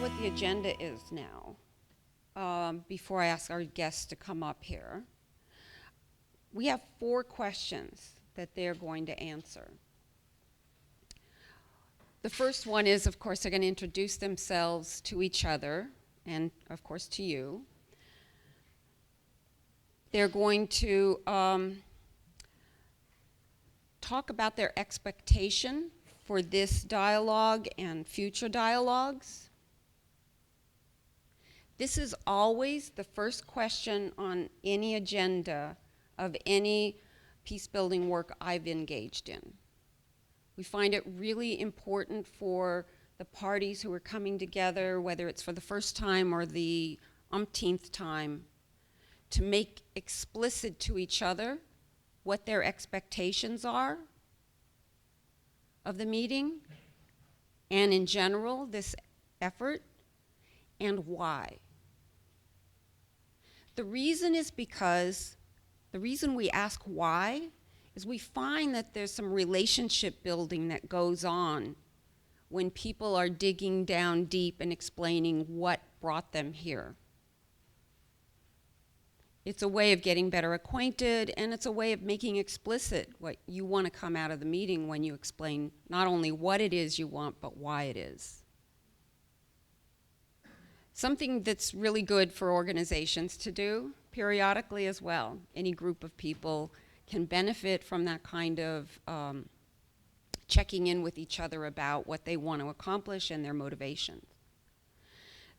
what the agenda is now, before I ask our guests to come up here. We have 4 questions that they're going to answer. The first one is, of course, they're going to introduce themselves to each other and, of course, to you. They're going to talk about their expectation for this dialogue and future dialogues. This is always the first question on any agenda of any peacebuilding work I've engaged in. We find it really important for the parties who are coming together, whether it's for the first time or the umpteenth time, to make explicit to each other what their expectations are of the meeting, and in general, this effort, and why. The reason is because, the reason we ask why is we find that there's some relationship building that goes on when people are digging down deep and explaining what brought them here. It's a way of getting better acquainted, and it's a way of making explicit what you want to come out of the meeting when you explain not only what it is you want, but why it is. Something that's really good for organizations to do periodically as well. Any group of people can benefit from that kind of checking in with each other about what they want to accomplish and their motivations.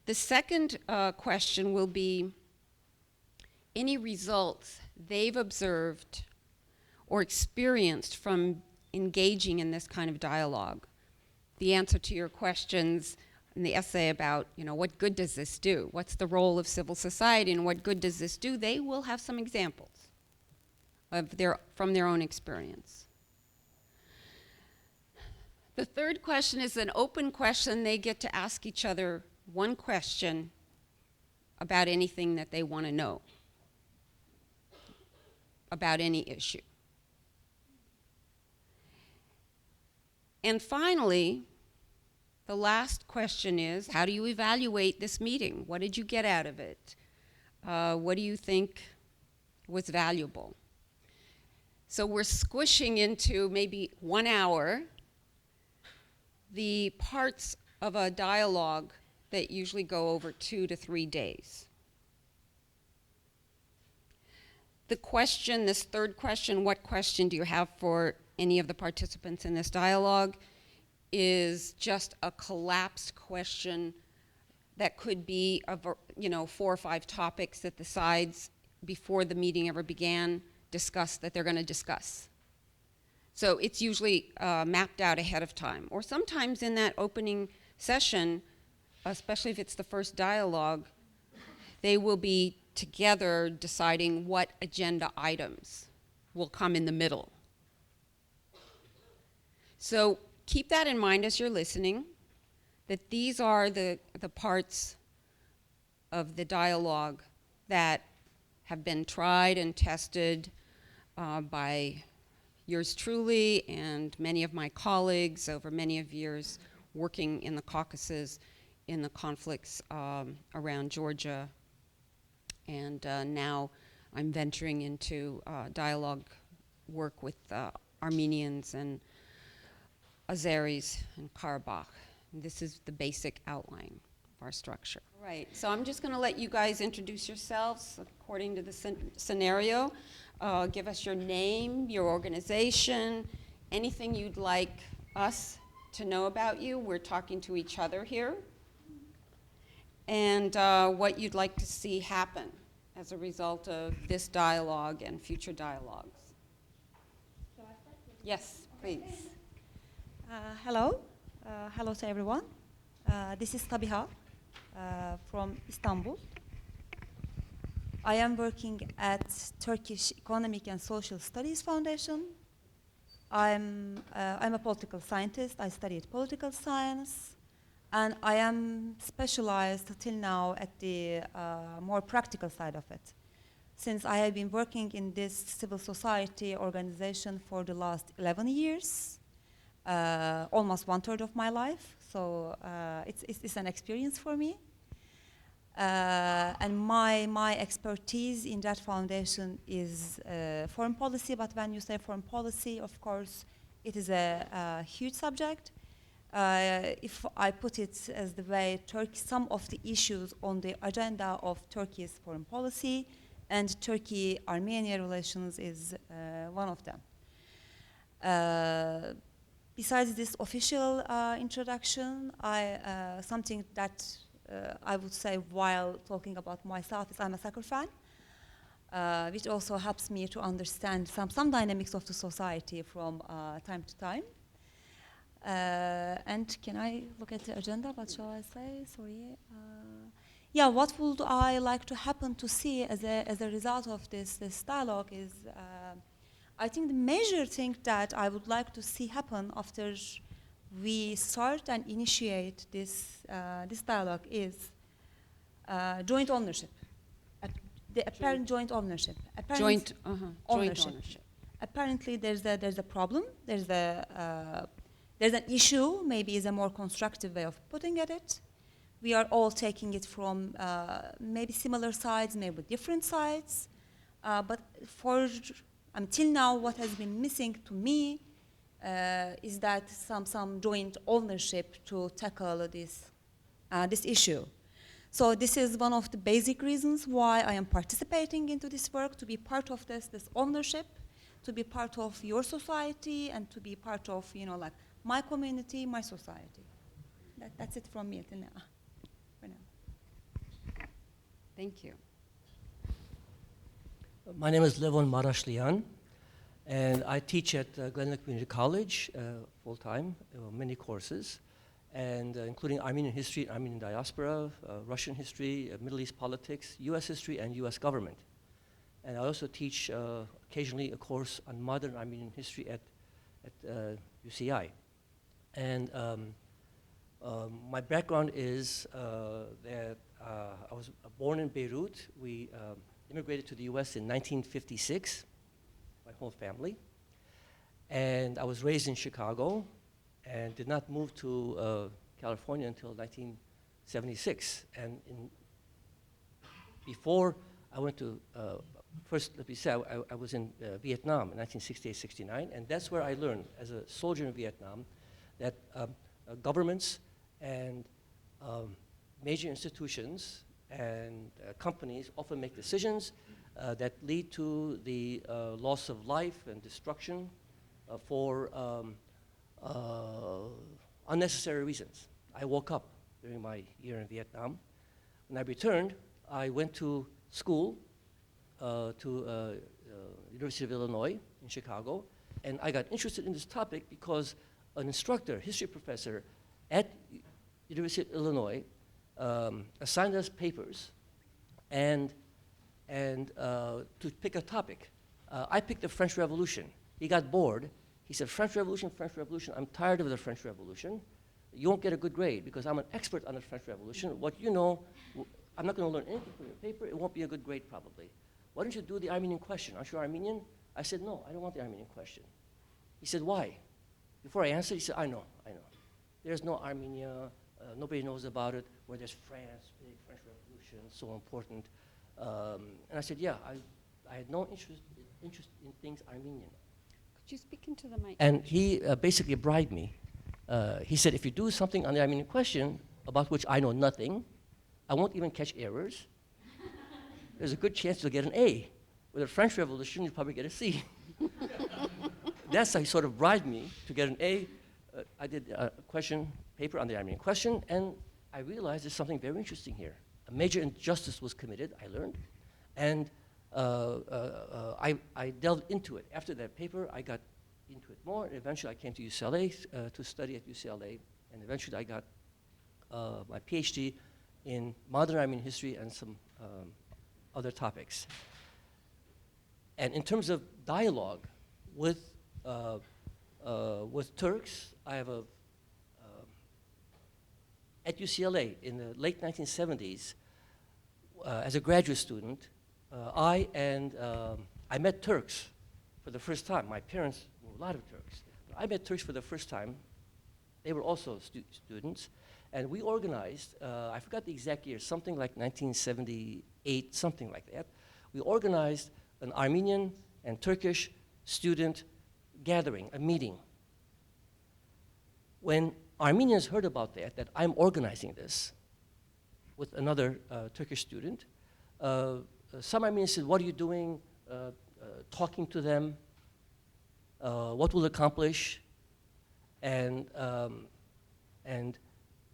The second question will be any results they've observed or experienced from engaging in this kind of dialogue. The answer to your questions in the essay about, what good does this do? What's the role of civil society and what good does this do? They will have some examples from their own experience. The third question is an open question. They get to ask each other one question about anything that they want to know about any issue. And finally, the last question is, how do you evaluate this meeting? What did you get out of it? What do you think was valuable? So we're squishing into maybe 1 hour the parts of a dialogue that usually go over 2 to 3 days. The question, this third question, what question do you have for any of the participants in this dialogue, is just a collapsed question that could be, 4 or 5 topics that the sides, before the meeting ever began, discussed that they're going to discuss. So it's usually mapped out ahead of time. Or sometimes in that opening session, especially if it's the first dialogue, they will be together deciding what agenda items will come in the middle. So keep that in mind as you're listening, that these are the parts of the dialogue that have been tried and tested by yours truly and many of my colleagues over many of years working in the Caucasus in the conflicts around Georgia. And now I'm venturing into dialogue work with Armenians and Azeris and Karabakh. And this is the basic outline of our structure. Right, so I'm just going to let you guys introduce yourselves according to the scenario. Give us your name, your organization, anything you'd like us to know about you. We're talking to each other here. And what you'd like to see happen as a result of this dialogue and future dialogues. Yes, please. Hello. Hello to everyone. This is Sabiha from Istanbul. I am working at Turkish Economic and Social Studies Foundation. I'm a political scientist. I studied political science, and I am specialized till now at the more practical side of it. Since I have been working in this civil society organization for the last 11 years, almost 1/3 of my life. So it's an experience for me. And my expertise in that foundation is foreign policy, but when you say foreign policy, of course, it is a huge subject. If I put it as the way some of the issues on the agenda of Turkey's foreign policy and Turkey-Armenia relations is one of them. Besides this official introduction, something that I would say while talking about myself is I'm a soccer fan, which also helps me to understand some dynamics of the society from time to time. And can I look at the agenda? What shall I say? Sorry. Yeah, what would I like to happen to see as a result of this dialogue is, I think the major thing that I would like to see happen after we start and initiate this dialogue is joint ownership, the apparent joint ownership. Joint ownership. Apparently, there's a problem. There's an issue. Maybe is a more constructive way of putting it. We are all taking it from maybe similar sides, maybe different sides. But until now, what has been missing to me is that some joint ownership to tackle this issue. So this is one of the basic reasons why I am participating into this work, to be part of this ownership, to be part of your society, and to be part of, like my community, my society. That's it from me till now. For now. Thank you. My name is Levon Marashlian, and I teach at Glendale Community College full-time, many courses, and including Armenian history, Armenian diaspora, Russian history, Middle East politics, U.S. history, and U.S. government. And I also teach occasionally a course on modern Armenian history at UCI. And my background is that I was born in Beirut. We immigrated to the US in 1956, my whole family. And I was raised in Chicago and did not move to California until 1976. And before I went to, first let me say, I was in Vietnam in 1968-69, and that's where I learned as a soldier in Vietnam that governments and major institutions and companies often make decisions that lead to the loss of life and destruction for unnecessary reasons. I woke up during my year in Vietnam. When I returned, I went to school to University of Illinois in Chicago, and I got interested in this topic because an instructor, history professor at University of Illinois assigned us papers and to pick a topic. I picked the French Revolution. He got bored. He said, French Revolution, I'm tired of the French Revolution. You won't get a good grade because I'm an expert on the French Revolution. What you know, I'm not going to learn anything from your paper. It won't be a good grade probably. Why don't you do the Armenian question? Aren't you Armenian? I said, no, I don't want the Armenian question. He said, why? Before I answered, he said, I know. There's no Armenia. Nobody knows about it. Where there's France, big French Revolution, so important. And I said, yeah, I had no interest in things Armenian. Could you speak into the mic? And he basically bribed me. He said, if you do something on the Armenian question about which I know nothing, I won't even catch errors. There's a good chance you'll get an A. With the French Revolution, you'll probably get a C. That's how he sort of bribed me to get an A. I did a paper on the Armenian question, and I realized there's something very interesting here. A major injustice was committed, I learned, and I delved into it. After that paper, I got into it more, and eventually I came to UCLA to study at UCLA, and eventually I got my PhD in modern Armenian history and some other topics. And in terms of dialogue with Turks, I have at UCLA in the late 1970s, as a graduate student, I met Turks for the first time. My parents knew a lot of Turks, I met Turks for the first time. They were also students. And we organized, I forgot the exact year, something like 1978, something like that. We organized an Armenian and Turkish student gathering, a meeting. When Armenians heard about that I'm organizing this with another Turkish student, some Armenians said, what are you doing? Talking to them, what will it accomplish? And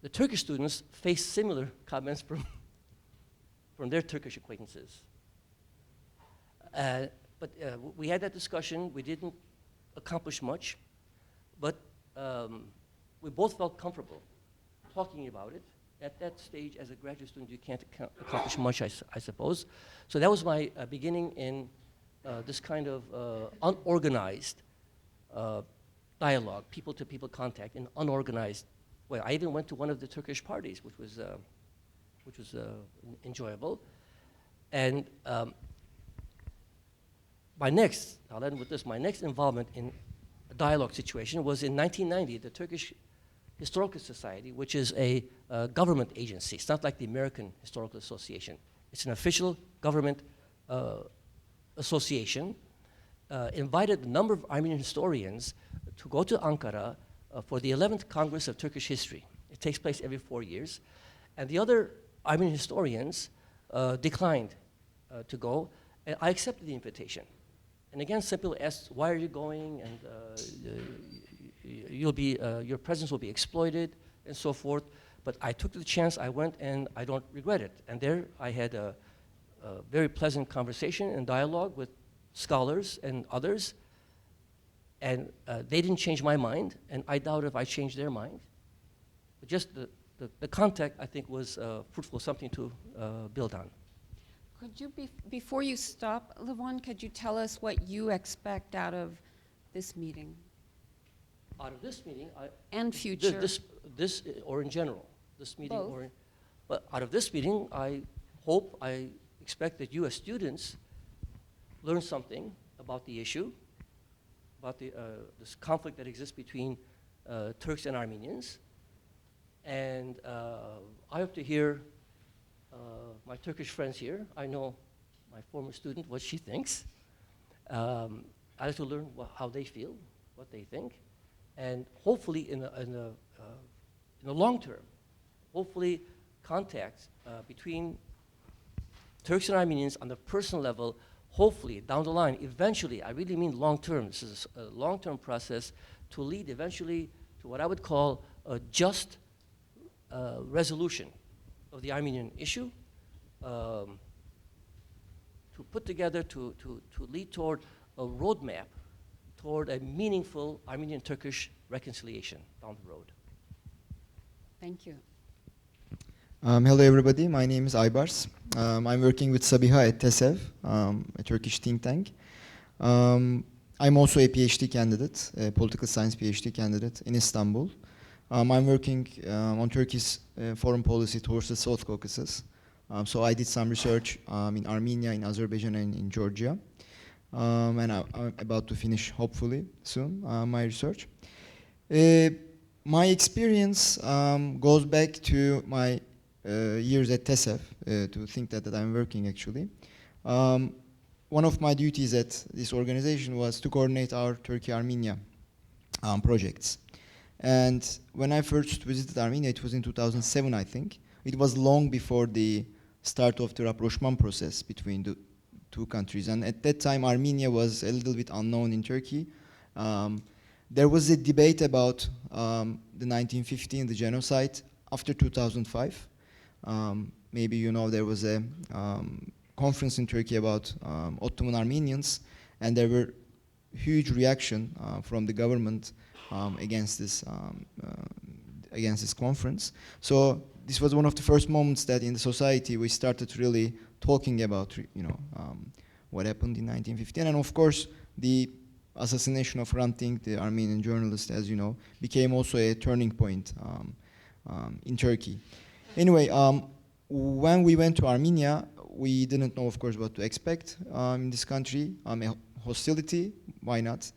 the Turkish students faced similar comments from their Turkish acquaintances. But we had that discussion. We didn't accomplish much, but we both felt comfortable talking about it. At that stage, as a graduate student, you can't accomplish much, I suppose. So that was my beginning in this kind of unorganized dialogue, people-to-people contact in unorganized way. I even went to one of the Turkish parties, which was enjoyable. And I'll end with this, my next involvement in a dialogue situation was in 1990, the Turkish Historical Society, which is a government agency. It's not like the American Historical Association. It's an official government association, invited a number of Armenian historians to go to Ankara for the 11th Congress of Turkish History. It takes place every 4 years. And the other Armenian historians declined to go, and I accepted the invitation. And again, some people asked, why are you going? And your presence will be exploited, and so forth. But I took the chance, I went, and I don't regret it. And there I had a very pleasant conversation and dialogue with scholars and others. And they didn't change my mind, and I doubt if I changed their mind. But just the contact, I think, was fruitful, something to build on. Could you, before you stop, Levon, could you tell us what you expect out of this meeting? Out of this meeting, And future. This or in general, this meeting Both. or, but out of this meeting, I expect that you as students learn something about the issue, about this conflict that exists between Turks and Armenians. And I hope to hear my Turkish friends here. I know my former student, what she thinks. I'd like to learn how they feel, what they think. And hopefully in the long term, hopefully contacts between Turks and Armenians on the personal level, hopefully down the line, eventually, I really mean long term, this is a long-term process to lead eventually to what I would call a just resolution of the Armenian issue, to put together, to lead toward a roadmap toward a meaningful Armenian-Turkish reconciliation down the road. Thank you. Hello everybody, my name is Aybars. I'm working with Sabiha at TESEV, a Turkish think tank. I'm also a PhD candidate, a political science PhD candidate in Istanbul. I'm working on Turkey's foreign policy towards the South Caucasus. So I did some research in Armenia, in Azerbaijan, and in Georgia. And I'm about to finish, hopefully, soon, my research. My experience goes back to my years at TESEV, to think that I'm working, actually. One of my duties at this organization was to coordinate our Turkey-Armenia projects. And when I first visited Armenia, it was in 2007, I think. It was long before the start of the rapprochement process between the two countries. And at that time, Armenia was a little bit unknown in Turkey. There was a debate about the 1915, the genocide, after 2005. Maybe you know there was a conference in Turkey about Ottoman Armenians, and there were huge reaction from the government against this conference. So this was one of the first moments that in the society we started really talking about, what happened in 1915. And of course, the assassination of Hrant Dink, the Armenian journalist, as you know, became also a turning point in Turkey. Anyway, when we went to Armenia, we didn't know, of course, what to expect in this country. Hostility, why not?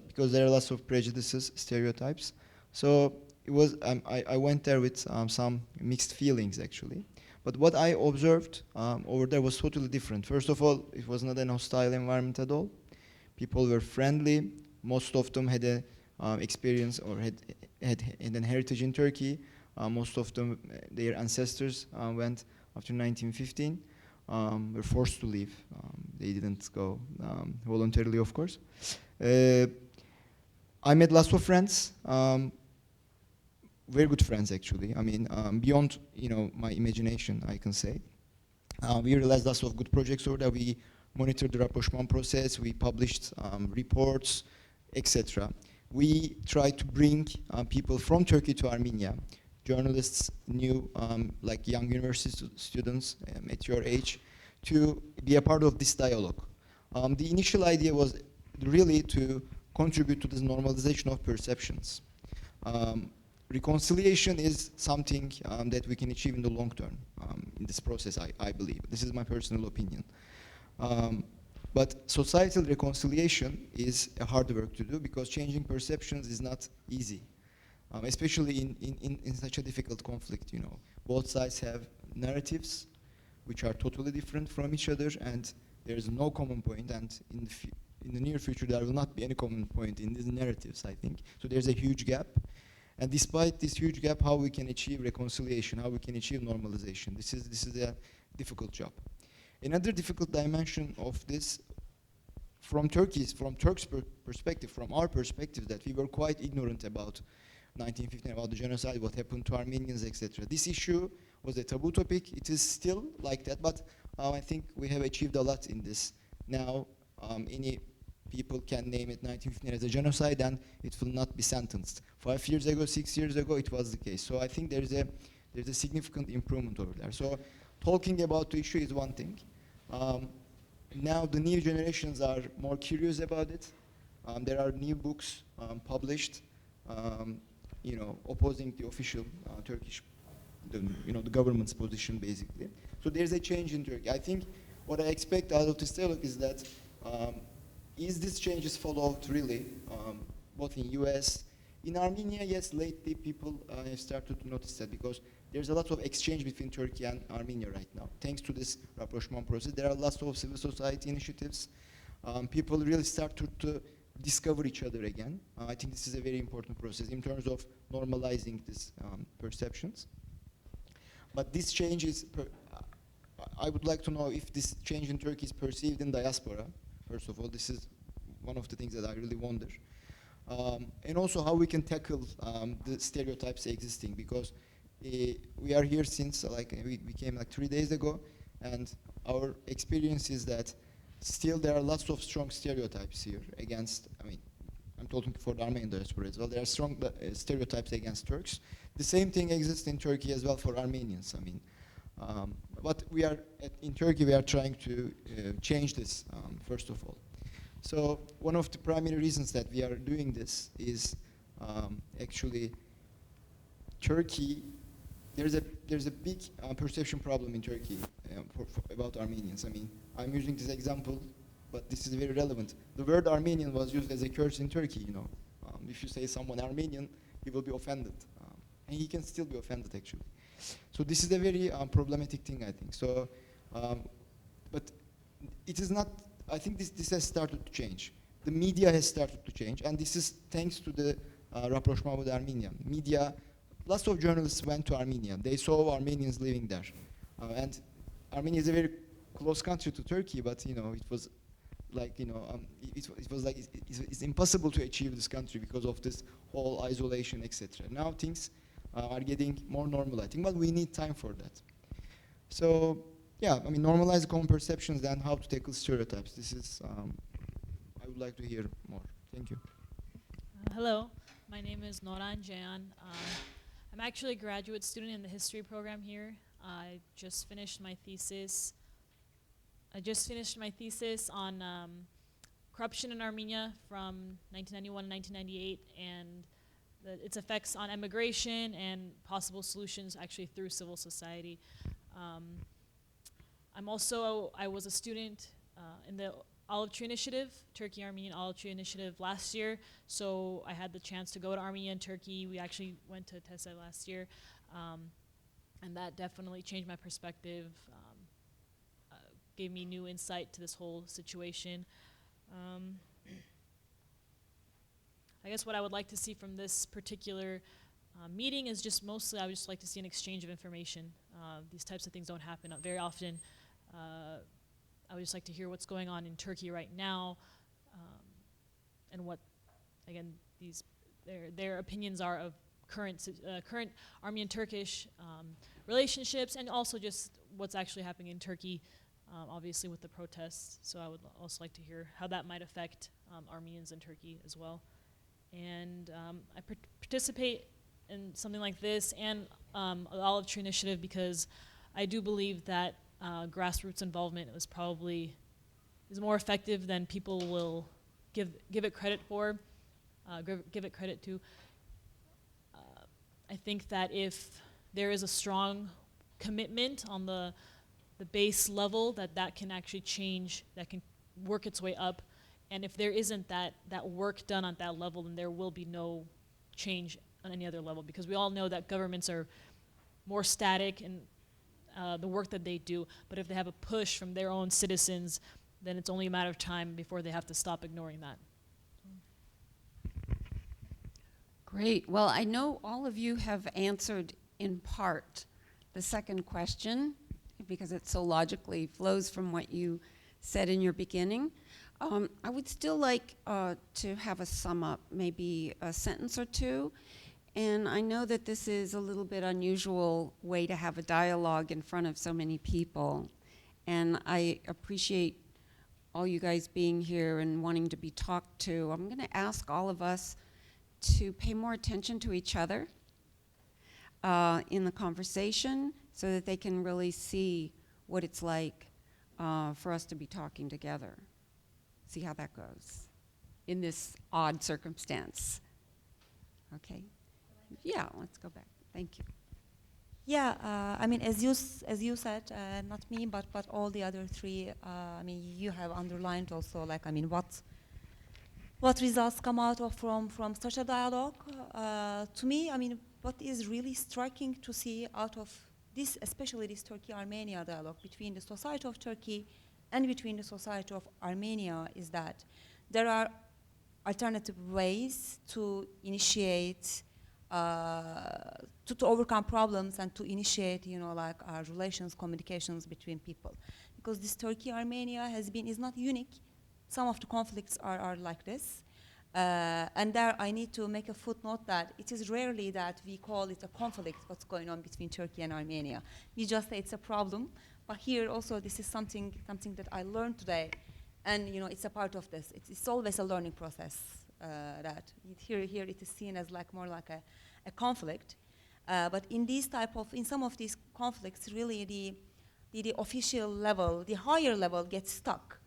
because there are lots of prejudices, stereotypes. So it was, I went there with some mixed feelings actually. But what I observed over there was totally different. First of all, it was not an hostile environment at all. People were friendly. Most of them had a experience or had an heritage in Turkey. Most of them, their ancestors went after 1915, were forced to leave. They didn't go voluntarily, of course. I met lots of friends, very good friends actually. I mean, beyond my imagination, I can say. We realized lots of good projects over there. We monitored the rapprochement process. We published reports, etc. We tried to bring people from Turkey to Armenia. Journalists new, like young university students at your age, to be a part of this dialogue. The initial idea was really to contribute to this normalization of perceptions. Reconciliation is something that we can achieve in the long term in this process, I believe. This is my personal opinion. But societal reconciliation is a hard work to do because changing perceptions is not easy. Especially in such a difficult conflict, Both sides have narratives which are totally different from each other, and there is no common point, and in the near future there will not be any common point in these narratives, I think. So there's a huge gap. And despite this huge gap, how we can achieve reconciliation, how we can achieve normalization, this is a difficult job. Another difficult dimension of this, from Turk's perspective, from our perspective, that we were quite ignorant about 1915, about the genocide, what happened to Armenians, etc. This issue was a taboo topic. It is still like that, but I think we have achieved a lot in this. Now, any people can name it 1915 as a genocide, and it will not be sentenced. 5 years ago, 6 years ago, it was the case. So I think there's a significant improvement over there. So talking about the issue is one thing. Now the new generations are more curious about it. There are new books published. Opposing the official Turkish, the government's position, basically. So there's a change in Turkey. I think what I expect out of this dialogue is that is this change is followed really, both in US, in Armenia, yes, lately people have started to notice that because there's a lot of exchange between Turkey and Armenia right now. Thanks to this rapprochement process, there are lots of civil society initiatives. People really start to discover each other again. I think this is a very important process in terms of normalizing these perceptions. But this change is, I would like to know if this change in Turkey is perceived in diaspora. First of all, this is one of the things that I really wonder. And also how we can tackle the stereotypes existing, because we are here since, we came 3 days ago, and our experience is that still there are lots of strong stereotypes here against, I'm talking for the Armenian diaspora as well, there are strong stereotypes against Turks. The same thing exists in Turkey as well for Armenians, but in Turkey we are trying to change this, first of all. So one of the primary reasons that we are doing this is actually Turkey. There's a big perception problem in Turkey about Armenians. I'm using this example, but this is very relevant. The word Armenian was used as a curse in Turkey. If you say someone Armenian, he will be offended, and he can still be offended actually. So this is a very problematic thing, I think. So, but it is not. I think this has started to change. The media has started to change, and this is thanks to the rapprochement with Armenia. Media. Lots of journalists went to Armenia. They saw Armenians living there. And Armenia is a very close country to Turkey, but it was like, it was like it's impossible to achieve this country because of this whole isolation, etc. Now things are getting more normal, I think, but we need time for that. So, yeah, normalize common perceptions, then how to tackle stereotypes. This is, I would like to hear more. Thank you. Hello, my name is Nora and Injeyan. I'm actually a graduate student in the history program here. I just finished my thesis. On corruption in Armenia from 1991 to 1998 and its effects on immigration and possible solutions actually through civil society. I was a student in the Olive Tree Initiative, Turkey Armenian Olive Tree Initiative last year. So I had the chance to go to Armenia and Turkey. We actually went to TESEV last year. And that definitely changed my perspective, gave me new insight to this whole situation. I guess what I would like to see from this particular meeting is just mostly I would just like to see an exchange of information. These types of things don't happen very often. I would just like to hear what's going on in Turkey right now, and what, again, their opinions are of current Armenian-Turkish relationships, and also just what's actually happening in Turkey, obviously with the protests. So I would also like to hear how that might affect Armenians in Turkey as well. And I participate in something like this and the Olive Tree Initiative because I do believe that grassroots involvement is more effective than people will give it credit for, give it credit to. I think that if there is a strong commitment on the base level, that can actually change, that can work its way up. And if there isn't that work done on that level, then there will be no change on any other level, because we all know that governments are more static in the work that they do, but if they have a push from their own citizens, then it's only a matter of time before they have to stop ignoring that. Great. Well, I know all of you have answered in part the second question because it so logically flows from what you said in your beginning. I would still like to have a sum up, maybe a sentence or two. And I know that this is a little bit unusual way to have a dialogue in front of so many people. And I appreciate all you guys being here and wanting to be talked to. I'm going to ask all of us to pay more attention to each other in the conversation so that they can really see what it's like for us to be talking together. See how that goes in this odd circumstance. Okay? Yeah, let's go back. Thank you. Yeah, I mean, as you said, not me, but all the other three. I mean, you have underlined also, like, I mean, what results come out of from such a dialogue. To me, I mean, what is really striking to see out of this, especially this Turkey-Armenia dialogue between the society of Turkey and between the society of Armenia, is that there are alternative ways to initiate, to overcome problems and to initiate, you know, like relations, communications between people. Because this Turkey-Armenia is not unique. Some of the conflicts are like this. And there I need to make a footnote that it is rarely that we call it a conflict, what's going on between Turkey and Armenia. We just say it's a problem. But here also this is something that I learned today. And you know, it's a part of this. It's always a learning process. That here it is seen as like more like a conflict. But in some of these conflicts, really the official level, the higher level gets stuck.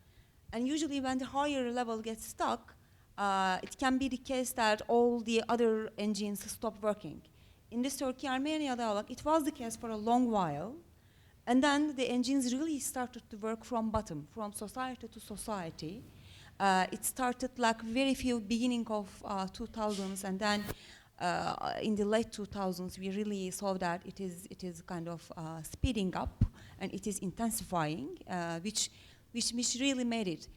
And usually when the higher level gets stuck, it can be the case that all the other engines stop working. In this Turkey-Armenia dialogue, it was the case for a long while. And then the engines really started to work from bottom, from society to society. It started like very few beginning of 2000s, and then in the late 2000s, we really saw that it is kind of speeding up, and it is intensifying, which really made it.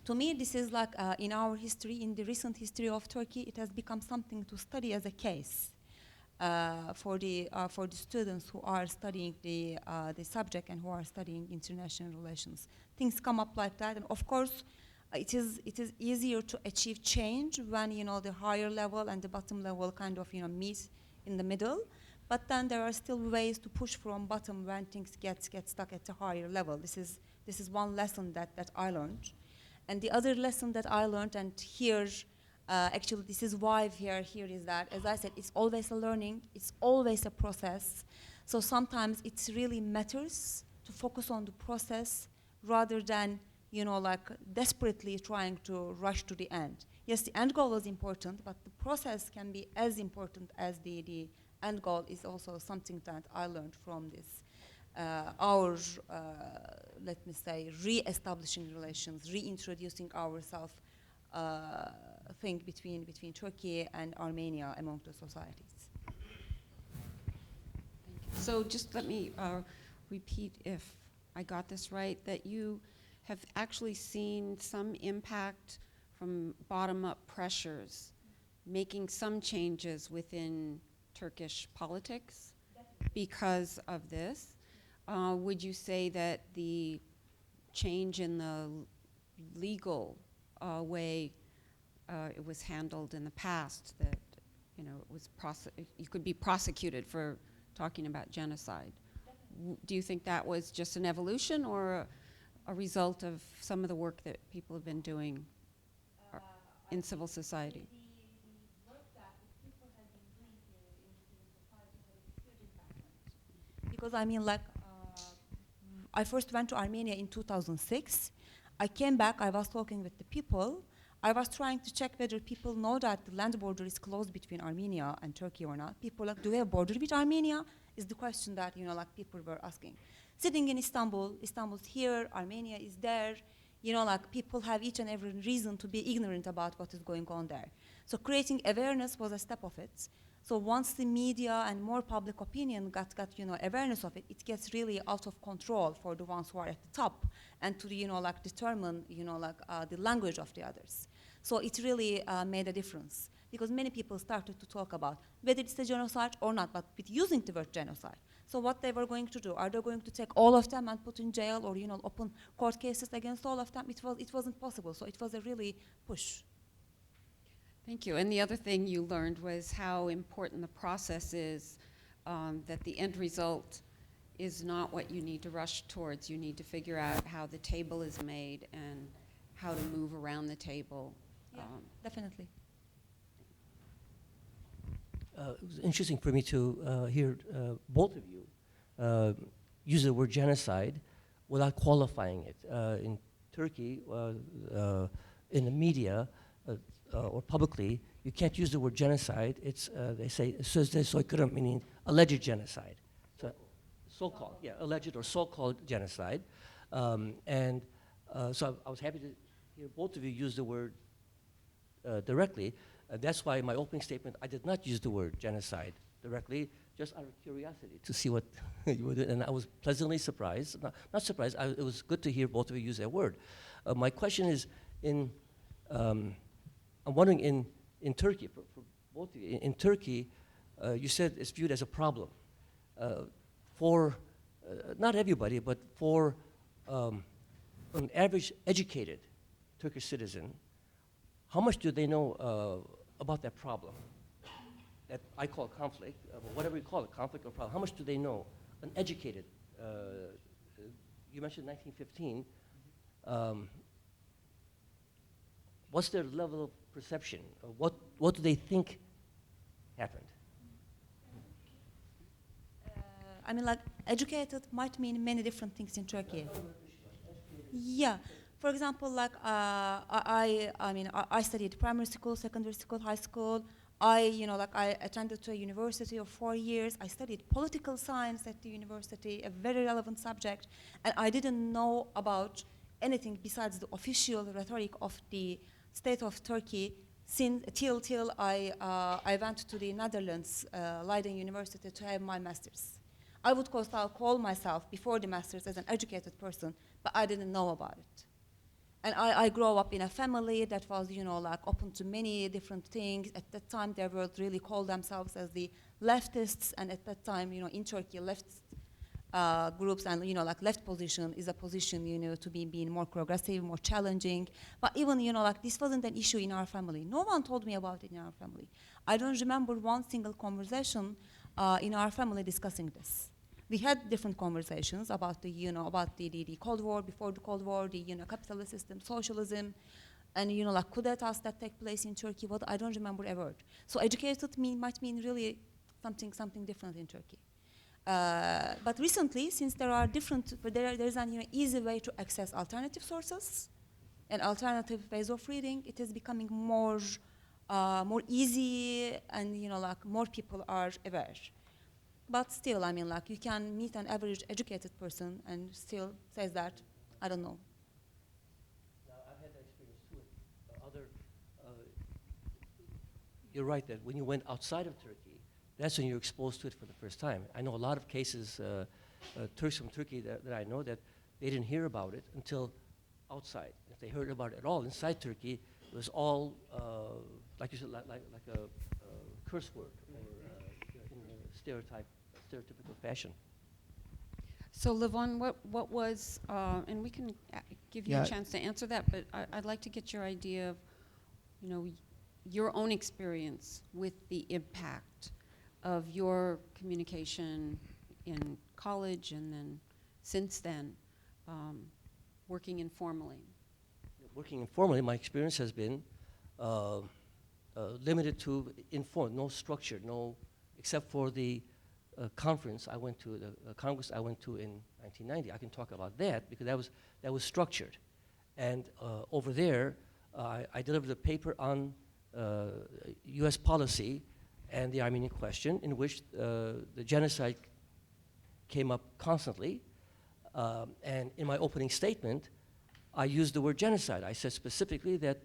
To me, this is like in our history, in the recent history of Turkey, it has become something to study as a case for the students who are studying the subject and who are studying international relations. Things come up like that, and of course, it is easier to achieve change when, you know, the higher level and the bottom level kind of, you know, meet in the middle. But then there are still ways to push from bottom when things get stuck at a higher level. This is one lesson that I learned. And the other lesson that I learned, and here, actually this is why here is that, as I said, it's always a learning, it's always a process. So sometimes it really matters to focus on the process rather than, you know, like desperately trying to rush to the end. Yes, the end goal is important, but the process can be as important as the end goal is also something that I learned from this our, let me say, re-establishing relations, reintroducing ourselves thing between Turkey and Armenia among the societies. So just let me repeat if I got this right, that you have actually seen some impact from bottom-up pressures, making some changes within Turkish politics because of this. Would you say that the change in the legal way it was handled in the past, that it was you could be prosecuted for talking about genocide? Do you think that was just an evolution or a result of some of the work that people have been doing in civil society? The work that the people have been doing here in society has a huge impact. Because I first went to Armenia in 2006. I came back, I was talking with the people. I was trying to check whether people know that the land border is closed between Armenia and Turkey or not. People do we have a border with Armenia? Is the question that people were asking. Sitting in Istanbul, Istanbul's here, Armenia is there. People have each and every reason to be ignorant about what is going on there. So creating awareness was a step of it. So once the media and more public opinion got awareness of it, it gets really out of control for the ones who are at the top, and to determine the language of the others. So it really made a difference, because many people started to talk about whether it's a genocide or not, but with using the word genocide. So what they were going to do, are they going to take all of them and put in jail, or open court cases against all of them? It wasn't possible. So it was a really push. Thank you. And the other thing you learned was how important the process is, that the end result is not what you need to rush towards. You need to figure out how the table is made and how to move around the table. Yeah, definitely. It was interesting for me to hear both of you use the word genocide without qualifying it. In Turkey, in the media or publicly, you can't use the word genocide. It's they say sözde soykırım, meaning alleged genocide. So, so-called, alleged or so-called genocide. So I was happy to hear both of you use the word directly. That's why in my opening statement, I did not use the word genocide directly, just out of curiosity to see what you would do. And I was pleasantly surprised. Not surprised, it was good to hear both of you use that word. My question is, I'm wondering in Turkey, for both of you, in Turkey, you said it's viewed as a problem. For, not everybody, but for an average educated Turkish citizen, how much do they know about that problem that I call conflict, whatever you call it, conflict or problem? How much do they know? An educated, you mentioned 1915. What's their level of perception? What do they think happened? Educated might mean many different things in Turkey. Yeah. For example, I studied primary school, secondary school, high school. I attended to a university of 4 years. I studied political science at the university, a very relevant subject, and I didn't know about anything besides the official rhetoric of the state of Turkey till I went to the Netherlands, Leiden University, to have my master's. I would call myself before the master's as an educated person, but I didn't know about it. And I grew up in a family that was, open to many different things. At that time, they would really call themselves as the leftists, and at that time, in Turkey, left groups and, left position is a position, to be being more progressive, more challenging. But even, this wasn't an issue in our family. No one told me about it in our family. I don't remember one single conversation in our family discussing this. We had different conversations about the Cold War, before the Cold War, the capitalist system, socialism, and coup d'etats that take place in Turkey. What I don't remember a word. So educated might mean really something different in Turkey. But recently, since there are there's an easy way to access alternative sources and alternative ways of reading. It is becoming more easy, and more people are aware. But still, I mean, like, you can meet an average educated person and still says that, I don't know. Now, I've had that experience too. You're right that when you went outside of Turkey, that's when you're exposed to it for the first time. I know a lot of cases, Turks from Turkey that I know that they didn't hear about it until outside. If they heard about it at all inside Turkey, it was all, like you said, like a curse word or in a stereotypical fashion. So Levon, what was, and we can give you Yeah. a chance to answer that, but I'd like to get your idea of, you know, your own experience with the impact of your communication in college and then since then, working informally. Working informally, my experience has been limited to informed, no structure, no, except for the conference I went to, the Congress I went to in 1990. I can talk about that because that was structured. And over there, I delivered a paper on U.S. policy and the Armenian question, in which the genocide came up constantly. And in my opening statement, I used the word genocide. I said specifically that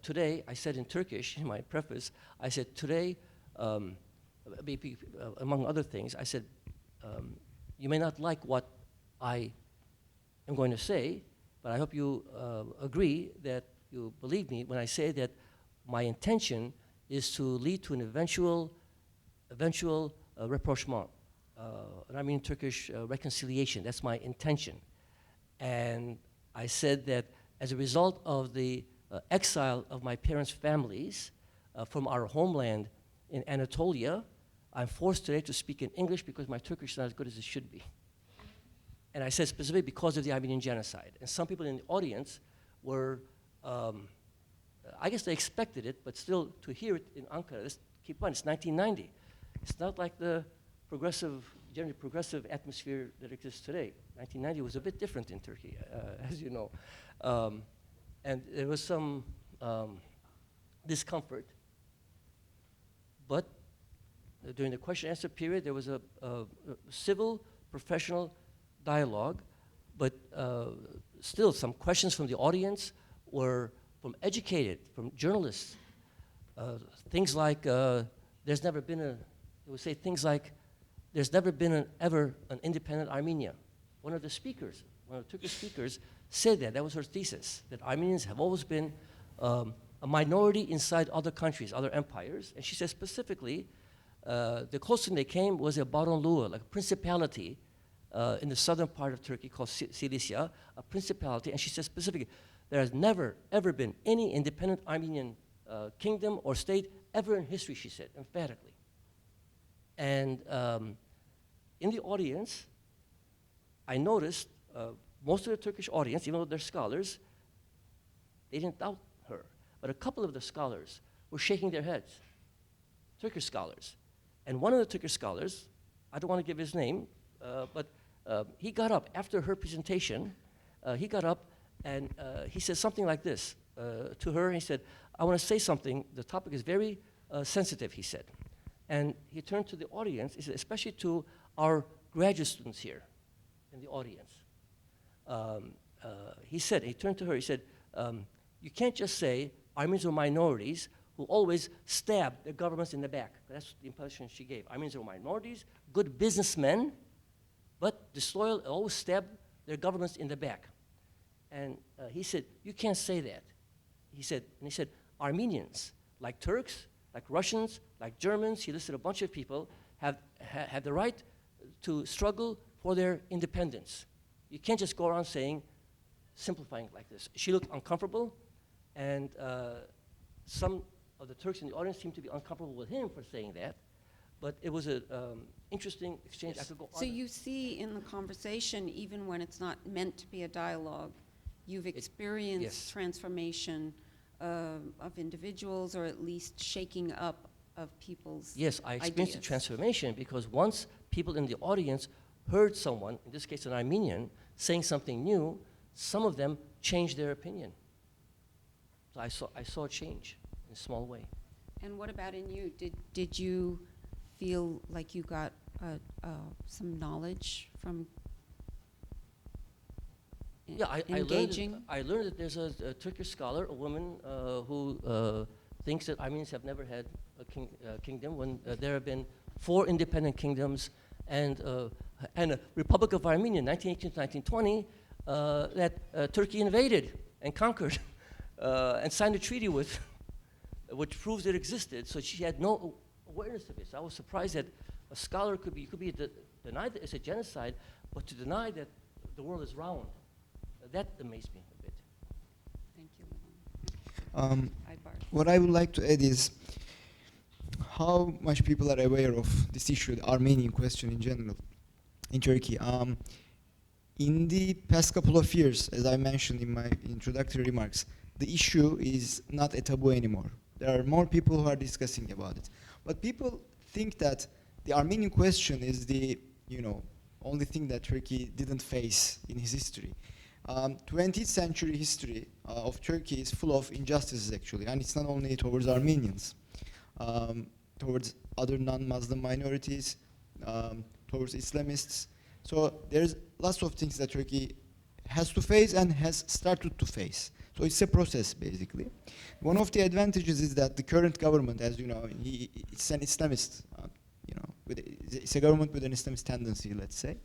today, I said in Turkish, in my preface, I said today, among other things, I said, you may not like what I am going to say, but I hope you agree that you believe me when I say that my intention is to lead to an eventual rapprochement, and I mean Turkish reconciliation. That's my intention. And I said that as a result of the exile of my parents' families from our homeland in Anatolia, I'm forced today to speak in English because my Turkish is not as good as it should be. And I said specifically because of the Armenian genocide. And some people in the audience were, I guess they expected it, but still to hear it in Ankara, let's keep in mind, it's 1990. It's not like the generally progressive atmosphere that exists today. 1990 was a bit different in Turkey, as you know. And there was some discomfort, but during the question-answer period, there was a civil, professional dialogue, but still some questions from the audience were from educated, from journalists. Things like, there's never been they would say things like, there's never been ever an independent Armenia. One of the speakers, one of the Turkish speakers said that was her thesis, that Armenians have always been a minority inside other countries, other empires. And she said specifically, the closest thing they came was a baronluğu, like a principality in the southern part of Turkey called Cilicia, a principality. And she said specifically, there has never, ever been any independent Armenian kingdom or state ever in history, she said, emphatically. And in the audience, I noticed most of the Turkish audience, even though they're scholars, they didn't doubt her. But a couple of the scholars were shaking their heads, Turkish scholars. And one of the Turkish scholars, I don't want to give his name, but he got up after her presentation. He got up and he said something like this to her. He said, I want to say something. The topic is very sensitive, he said. And he turned to the audience, he said, especially to our graduate students here in the audience. He turned to her, he said, you can't just say Armenians are minorities who always stab their governments in the back. That's the impression she gave. Armenians are minorities, good businessmen, but disloyal, always stab their governments in the back. And he said, you can't say that. He said, Armenians, like Turks, like Russians, like Germans, he listed a bunch of people, have the right to struggle for their independence. You can't just go around simplifying like this. She looked uncomfortable, and some of the Turks in the audience seemed to be uncomfortable with him for saying that, but it was an interesting exchange. I could go on. So you see in the conversation, even when it's not meant to be a dialogue, you've experienced yes. transformation of individuals, or at least shaking up of people's Yes, I experienced a ideas. transformation because once people in the audience heard someone, in this case an Armenian, saying something new, some of them changed their opinion. So I saw a change in a small way. And what about in you? Did you feel like you got some knowledge from Yeah, engaging? I learned that there's a Turkish scholar, a woman who thinks that Armenians have never had a kingdom when there have been 4 independent kingdoms and a Republic of Armenia, 1918 to 1920, that Turkey invaded and conquered and signed a treaty with, which proves it existed. So she had no awareness of it. So I was surprised that a scholar could be denied that it's a genocide, but to deny that the world is round. That amazed me a bit. Thank you, Levon. Aybars. What I would like to add is how much people are aware of this issue, the Armenian question in general, in Turkey. In the past couple of years, as I mentioned in my introductory remarks, the issue is not a taboo anymore. There are more people who are discussing about it. But people think that the Armenian question is the, only thing that Turkey didn't face in his history. 20th century history of Turkey is full of injustices, actually, and it's not only towards Armenians, towards other non-Muslim minorities, towards Islamists. So there's lots of things that Turkey has to face and has started to face. So it's a process, basically. One of the advantages is that the current government, as you know, it's an Islamist, it's a government with an Islamist tendency, let's say.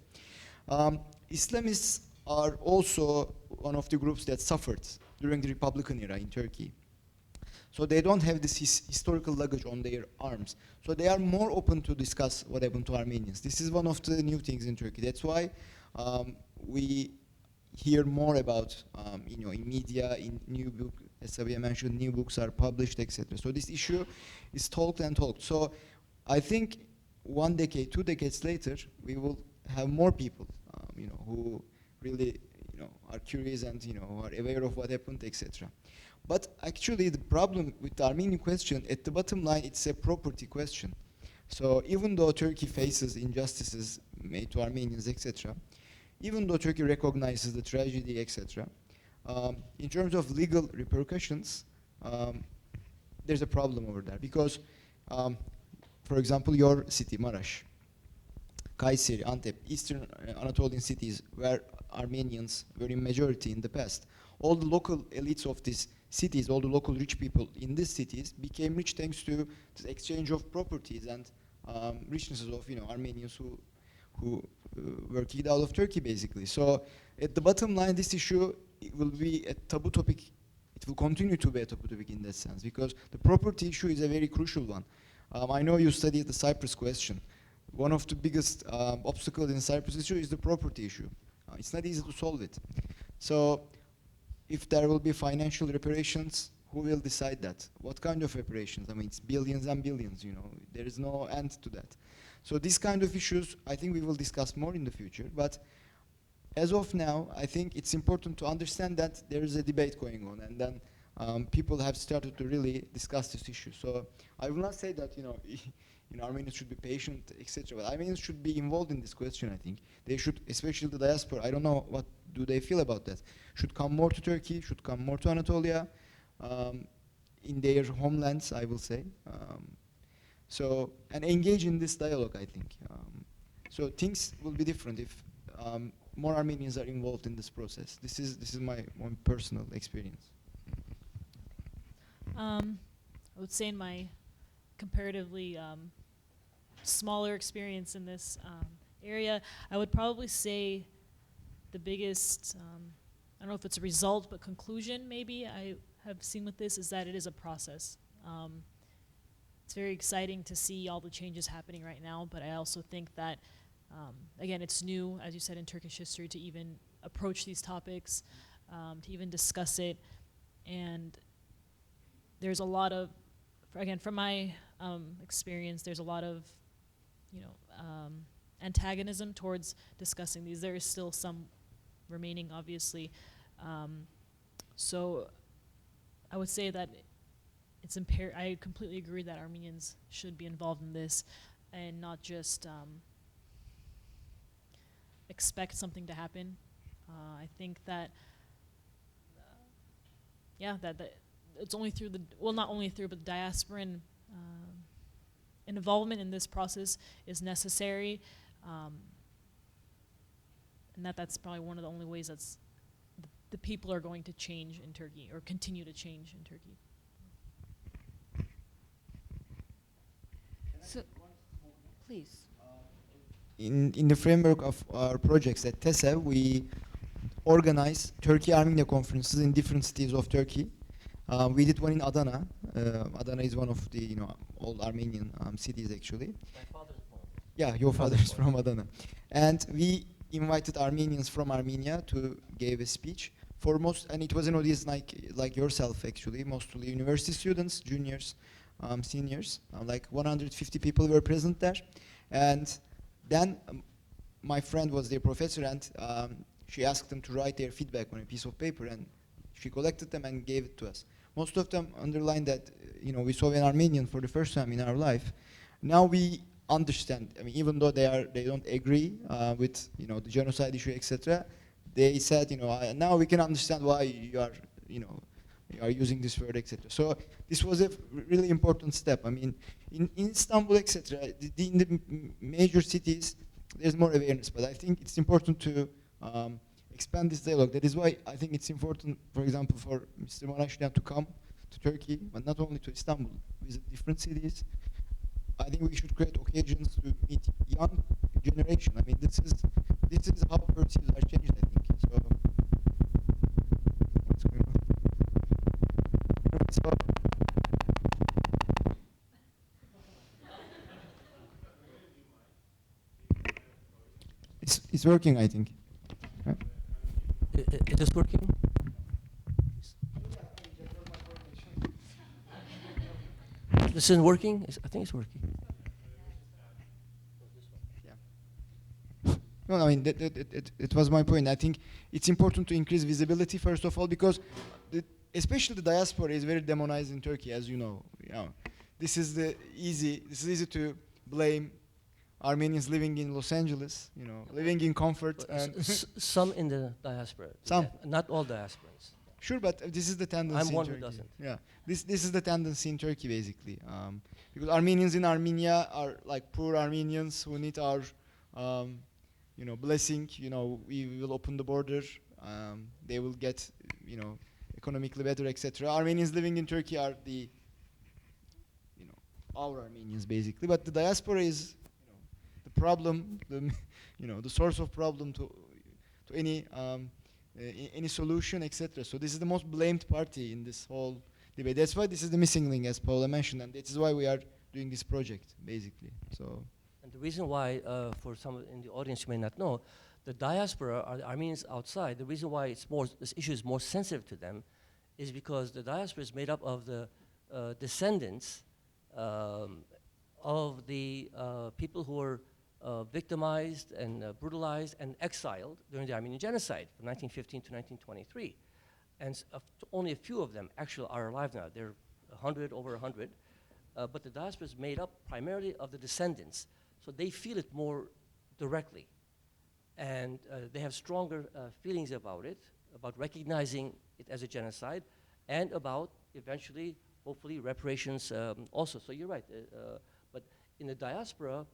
Islamists are also one of the groups that suffered during the Republican era in Turkey. So they don't have this historical luggage on their arms. So they are more open to discuss what happened to Armenians. This is one of the new things in Turkey. That's why we hear more about, in media, in new book, as Sabiha mentioned, new books are published, etc. So this issue is talked and talked. So I think 1 decade, 2 decades later, we will have more people, who really, are curious and, are aware of what happened, etc. But actually, the problem with the Armenian question, at the bottom line, it's a property question. So even though Turkey faces injustices made to Armenians, etc., even though Turkey recognizes the tragedy, etc., in terms of legal repercussions, there's a problem over there. Because, for example, your city, Maraş, Kayseri, Antep, Eastern Anatolian cities where Armenians were in majority in the past, all the local elites of these cities, all the local rich people in these cities became rich thanks to the exchange of properties and richnesses of Armenians who were kicked out of Turkey, basically. So at the bottom line, this issue will be a taboo topic. It will continue to be a taboo topic in that sense, because the property issue is a very crucial one. I know you studied the Cyprus question. One of the biggest obstacles in Cyprus issue is the property issue. It's not easy to solve it. So if there will be financial reparations, who will decide that? What kind of reparations? I mean, it's billions and billions, There is no end to that. So these kind of issues, I think we will discuss more in the future. But as of now, I think it's important to understand that there is a debate going on, and then people have started to really discuss this issue. So I will not say that, Armenians should be patient, etc. But Armenians should be involved in this question, I think. They should, especially the diaspora, I don't know, what do they feel about that? Should come more to Turkey, should come more to Anatolia, in their homelands, I will say. And engage in this dialogue, I think. So things will be different if more Armenians are involved in this process. This is my own personal experience. I would say in my comparatively smaller experience in this area, I would probably say the biggest, I don't know if it's a result, but conclusion maybe I have seen with this is that it is a process. It's very exciting to see all the changes happening right now, but I also think that, again, it's new, as you said, in Turkish history to even approach these topics, to even discuss it, and there's a lot of, again, from my experience, there's a lot of, antagonism towards discussing these. There is still some remaining, obviously. So I would say that it's I completely agree that Armenians should be involved in this and not just expect something to happen. I think that, that it's only through not only through, but the diasporan involvement in this process is necessary, and that's probably one of the only ways that's the people are going to change in Turkey or continue to change in Turkey. So, please. In the framework of our projects at TESEV, we organize Turkey-Armenia conferences in different cities of Turkey. We did one in Adana. Adana is one of the old Armenian cities actually. My father's home. Yeah, your father is from Adana. And we invited Armenians from Armenia to give a speech for most, and it was an audience like yourself actually, mostly university students, juniors, seniors. Like 150 people were present there. And then my friend was their professor, and she asked them to write their feedback on a piece of paper, and she collected them and gave it to us. Most of them underlined that we saw an Armenian for the first time in our life. Now we understand. I mean, even though they don't agree with the genocide issue, etc., they said now we can understand why you are using this word, etc. So this was a really important step. I mean, in Istanbul, etc., in the major cities, there's more awareness. But I think it's important to expand this dialogue. That is why I think it's important, for example, for Mr. Marashlian to come to Turkey, but not only to Istanbul, visit different cities. I think we should create occasions to meet young generation. I mean, this is how perspectives are changed, I think. So, what's going on? So, it's working, I think. Huh? It is working? This isn't working? I think it's working. No, I mean, it was my point. I think it's important to increase visibility, first of all, because especially the diaspora is very demonized in Turkey, as you know. This is easy to blame Armenians living in Los Angeles, living in comfort. And Some in the diaspora. Some. Not all diasporans. Sure, but this is the tendency I'm in one Turkey. who doesn't. Yeah, this is the tendency in Turkey, basically. Because Armenians in Armenia are like poor Armenians who need our blessing. We will open the border. They will get, economically better, etc. Armenians living in Turkey are the, our Armenians, basically. But the diaspora is, the problem, the source of problem to any solution, etc. So this is the most blamed party in this whole debate. That's why this is the missing link, as Paula mentioned, and this is why we are doing this project, basically. So. And the reason why, for some in the audience you may not know, the diaspora are the Armenians outside. The reason why this issue is more sensitive to them is because the diaspora is made up of the descendants of the people who were victimized and brutalized and exiled during the Armenian genocide from 1915 to 1923. And only a few of them actually are alive now. There are over 100. But the diaspora is made up primarily of the descendants. So they feel it more directly. And they have stronger feelings about it, about recognizing it as a genocide, and about eventually, hopefully, reparations also. So you're right. But in the diaspora,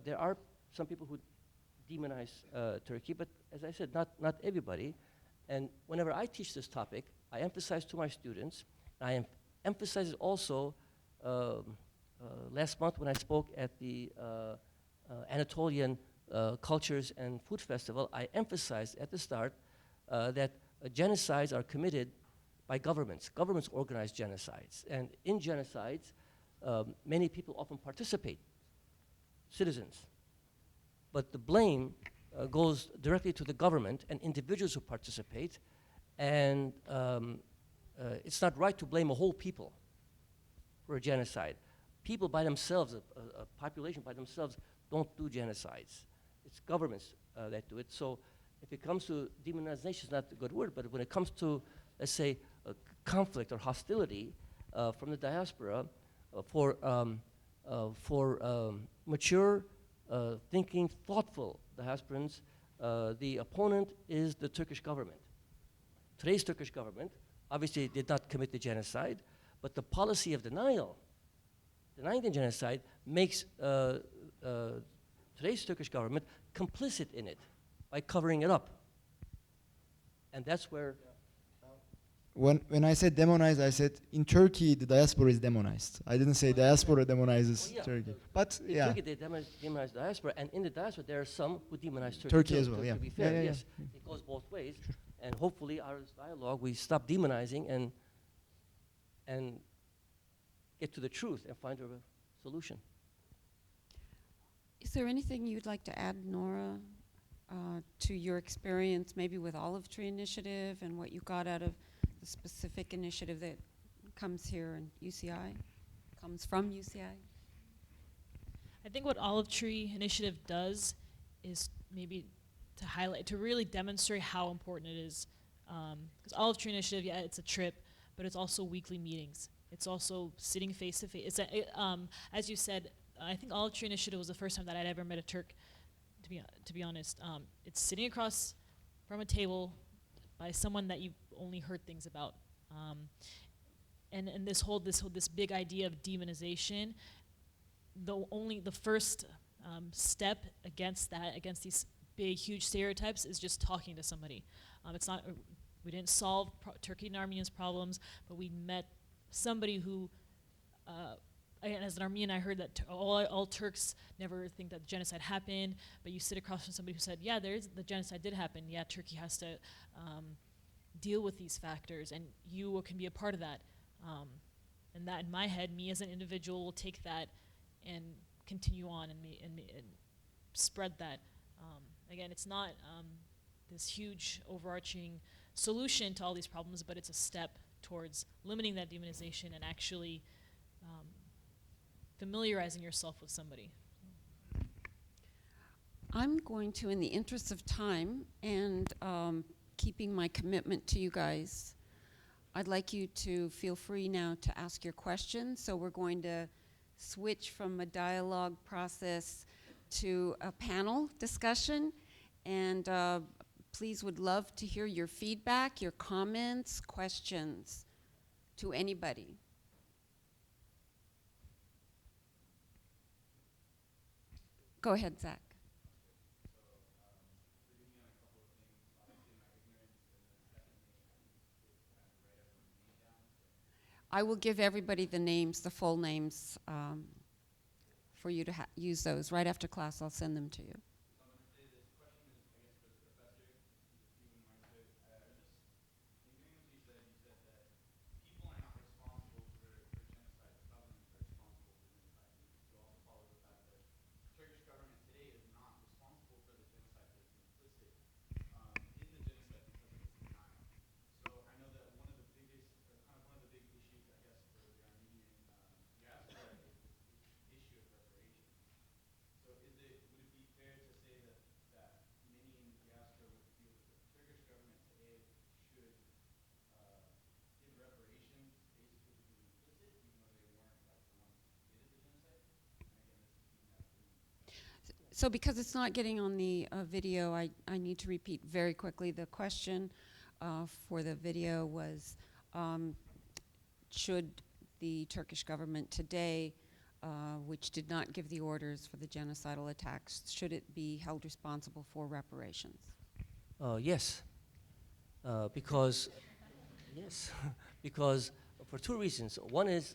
there are some people who demonize Turkey, but as I said, not everybody. And whenever I teach this topic, I emphasize to my students, I emphasize it also last month when I spoke at the Anatolian Cultures and Food Festival, I emphasized at the start that genocides are committed by governments. Governments organize genocides. And in genocides, many people often participate, citizens. But the blame goes directly to the government and individuals who participate. And it's not right to blame a whole people for a genocide. People by themselves, a population by themselves, don't do genocides. It's governments that do it. So if it comes to demonization, it's not a good word, but when it comes to, let's say, conflict or hostility from the diaspora for mature, thinking, thoughtful diasporans, the opponent is the Turkish government. Today's Turkish government obviously did not commit the genocide, but the policy of denial denying the genocide makes today's Turkish government complicit in it by covering it up. And that's where When I said demonized, I said in Turkey the diaspora is demonized. I didn't say diaspora demonizes Well, yeah, Turkey. But in yeah, Turkey they demonize diaspora, and in the diaspora there are some who demonize Turkey, Turkey too, as well, to yeah. be fair, Yeah, yeah, yes. It goes both ways. And hopefully our dialogue, we stop demonizing and get to the truth and find a solution. Is there anything you'd like to add, Nora, to your experience maybe with Olive Tree Initiative and what you got out of the specific initiative that comes here in UCI, comes from UCI? I think what Olive Tree Initiative does is maybe to highlight, to really demonstrate how important it is. Because Olive Tree Initiative, yeah, it's a trip, but it's also weekly meetings. It's also sitting face to face. As you said, I think Olive Tree Initiative was the first time that I'd ever met a Turk, to be honest. It's sitting across from a table by someone that you've only heard things about. And this big idea of demonization, the first step against that, against these big, huge stereotypes, is just talking to somebody. It's not, we didn't solve Turkey and Armenians' problems, but we met somebody who, again, as an Armenian, I heard that all Turks never think that genocide happened, but you sit across from somebody who said, yeah, the genocide did happen. Yeah, Turkey has to deal with these factors, and you can be a part of that. And that, in my head, me as an individual will take that and continue on and spread that. Again, it's not this huge overarching solution to all these problems, but it's a step towards limiting that demonization and actually familiarizing yourself with somebody. I'm going to, in the interest of time and keeping my commitment to you guys, I'd like you to feel free now to ask your questions. So we're going to switch from a dialogue process to a panel discussion. And please, would love to hear your feedback, your comments, questions to anybody. Go ahead, Zach. I will give everybody the names, the full names, for you to use those. Right after class, I'll send them to you. So because it's not getting on the video, I need to repeat very quickly. The question for the video was, should the Turkish government today, which did not give the orders for the genocidal attacks, should it be held responsible for reparations? Yes, because yes, because for two reasons. One is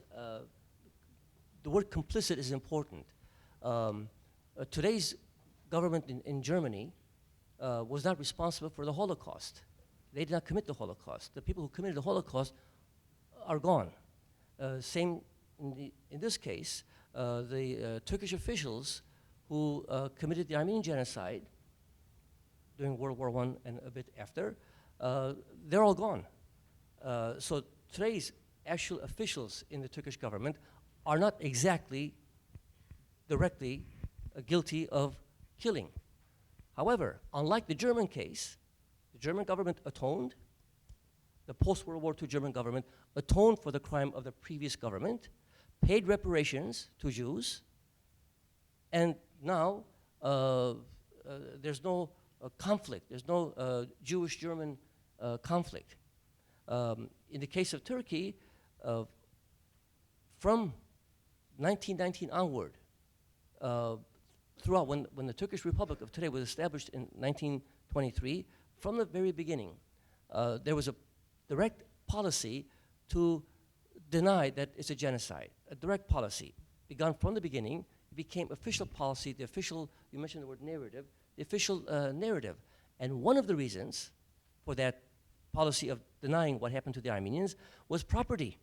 the word complicit is important. Today's government in Germany was not responsible for the Holocaust. They did not commit the Holocaust. The people who committed the Holocaust are gone. Same in this case, the Turkish officials who committed the Armenian genocide during World War I and a bit after, they're all gone. So today's actual officials in the Turkish government are not exactly directly guilty of killing. However, unlike the German case, the German government atoned, the post-World War II German government atoned for the crime of the previous government, paid reparations to Jews, and now there's no conflict, there's no Jewish-German conflict. In the case of Turkey, from 1919 onward, throughout, when the Turkish Republic of today was established in 1923, from the very beginning, there was a direct policy to deny that it's a genocide. A direct policy begun from the beginning. It became official policy, the official, you mentioned the word narrative, the official narrative. And one of the reasons for that policy of denying what happened to the Armenians was property,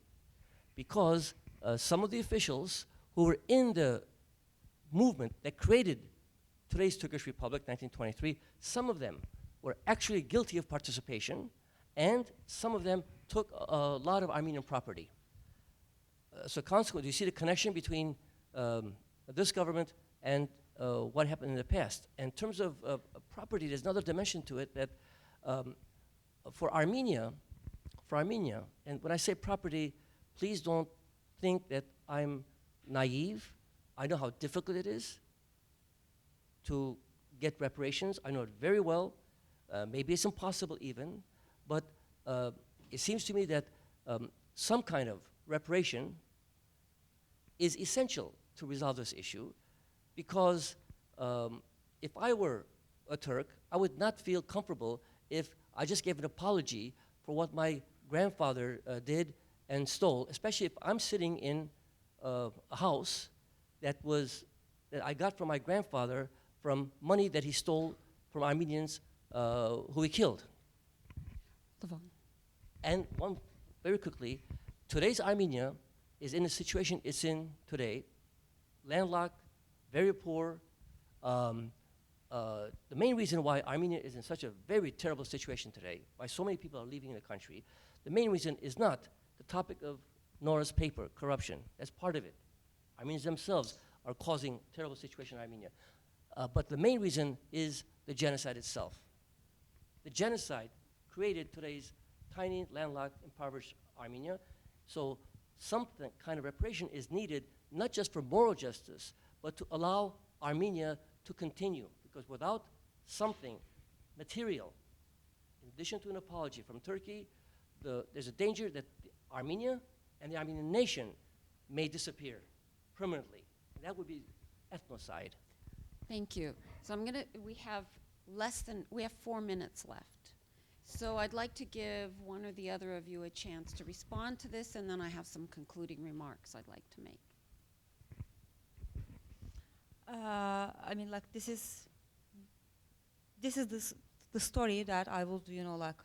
because some of the officials who were in the movement that created today's Turkish Republic, 1923, some of them were actually guilty of participation, and some of them took a lot of Armenian property. So consequently, you see the connection between this government and what happened in the past. In terms of property, there's another dimension to it that for Armenia, and when I say property, please don't think that I'm naive. I know how difficult it is to get reparations. I know it very well. Maybe it's impossible even, but it seems to me that some kind of reparation is essential to resolve this issue, because if I were a Turk, I would not feel comfortable if I just gave an apology for what my grandfather did and stole, especially if I'm sitting in a house that I got from my grandfather from money that he stole from Armenians who he killed. Levon. And one, very quickly, today's Armenia is in the situation it's in today, landlocked, very poor. The main reason why Armenia is in such a very terrible situation today, why so many people are leaving the country, the main reason is not the topic of Nora's paper, corruption. That's part of it. Armenians themselves are causing terrible situation in Armenia. But the main reason is the genocide itself. The genocide created today's tiny, landlocked, impoverished Armenia. So some kind of reparation is needed, not just for moral justice, but to allow Armenia to continue. Because without something material, in addition to an apology from Turkey, there's a danger that Armenia and the Armenian nation may disappear permanently. And that would be ethnocide. Thank you. So we have 4 minutes left. So I'd like to give one or the other of you a chance to respond to this, and then I have some concluding remarks I'd like to make. I mean, like, this is the story that I will do, you know, like,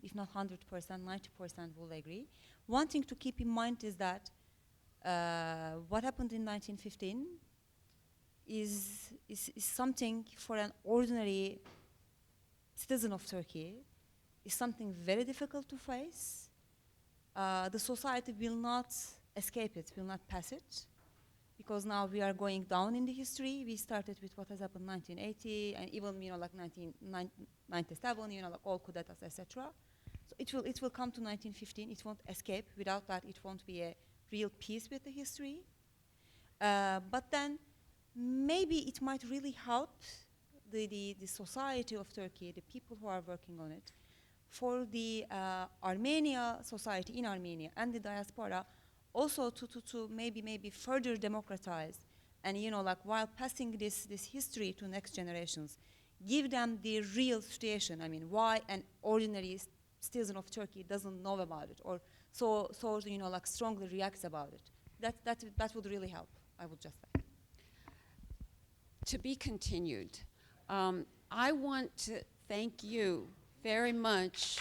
if not 100%, 90% will agree. One thing to keep in mind is that what happened in 1915 is something for an ordinary citizen of Turkey, is something very difficult to face. The society will not escape it, will not pass it, because now we are going down in the history. We started with what has happened in 1980, and even, you know, like 1997, you know, like all coup d'etats, etc. So it will come to 1915. It won't escape. Without that, it won't be a real peace with the history. But then maybe it might really help the society of Turkey, the people who are working on it, for the Armenia society in Armenia and the diaspora, also to maybe further democratize, and, you know, like, while passing this history to next generations, give them the real situation. I mean, why an ordinary citizen of Turkey doesn't know about it, or so you know, like, strongly reacts about it. That would really help, I would just say. To be continued. I want to thank you very much